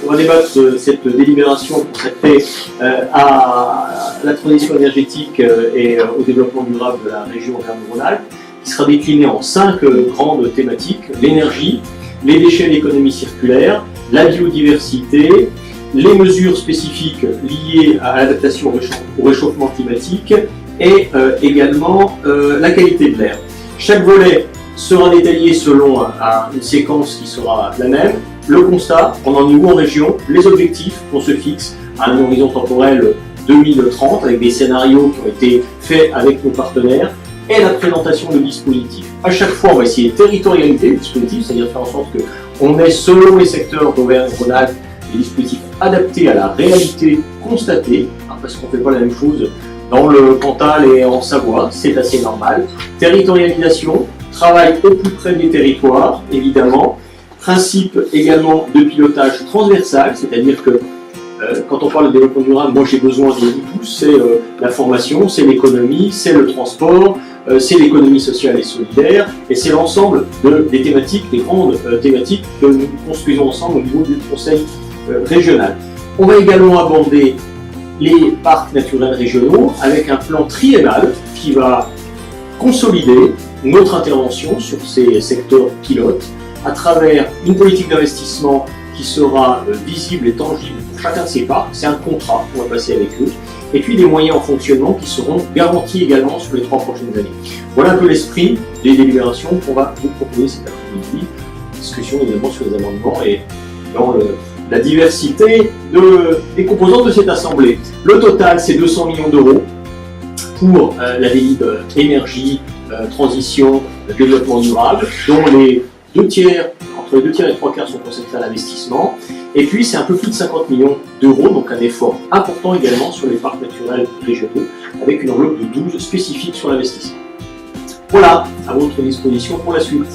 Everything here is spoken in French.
on va débattre de cette délibération consacrée à la transition énergétique et au développement durable de la région Auvergne-Rhône-Alpes, qui sera déclinée en 5 grandes thématiques: l'énergie, les déchets et l'économie circulaire, la biodiversité, les mesures spécifiques liées à l'adaptation au réchauffement climatique et également la qualité de l'air. Chaque volet sera détaillé selon une séquence qui sera la même: le constat, on en est où en région, les objectifs qu'on se fixe à un horizon temporel 2030 avec des scénarios qui ont été faits avec nos partenaires, et la présentation de dispositifs. À chaque fois, on va essayer de territorialiser le dispositif, c'est-à-dire faire en sorte qu'on ait selon les secteurs d'Auvergne-Rhône-Alpes des dispositifs adaptés à la réalité constatée, parce qu'on ne fait pas la même chose dans le Cantal et en Savoie, c'est assez normal. Territorialisation, travail au plus près des territoires, évidemment. Principe également de pilotage transversal, c'est-à-dire que quand on parle de développement durable, moi j'ai besoin de vous tous, c'est la formation, c'est l'économie, c'est le transport, c'est l'économie sociale et solidaire, et c'est l'ensemble des thématiques, des grandes thématiques que nous construisons ensemble au niveau du Conseil régional. On va également aborder les parcs naturels régionaux avec un plan triennal qui va consolider notre intervention sur ces secteurs pilotes à travers une politique d'investissement qui sera visible et tangible pour chacun de ces parcs. C'est un contrat qu'on va passer avec eux. Et puis des moyens en fonctionnement qui seront garantis également sur les 3 prochaines années. Voilà un peu l'esprit des délibérations qu'on va vous proposer cet après-midi. Discussion évidemment sur les amendements et dans la diversité des composantes de cette assemblée. Le total, c'est 200 millions d'euros pour la DELIB énergie, transition, développement durable, dont entre les 2 tiers et 3 quarts sont consacrés à l'investissement. Et puis c'est un peu plus de 50 millions d'euros, donc un effort important également sur les parcs naturels régionaux, avec une enveloppe de 12 spécifiques sur l'investissement. Voilà, à votre disposition pour la suite.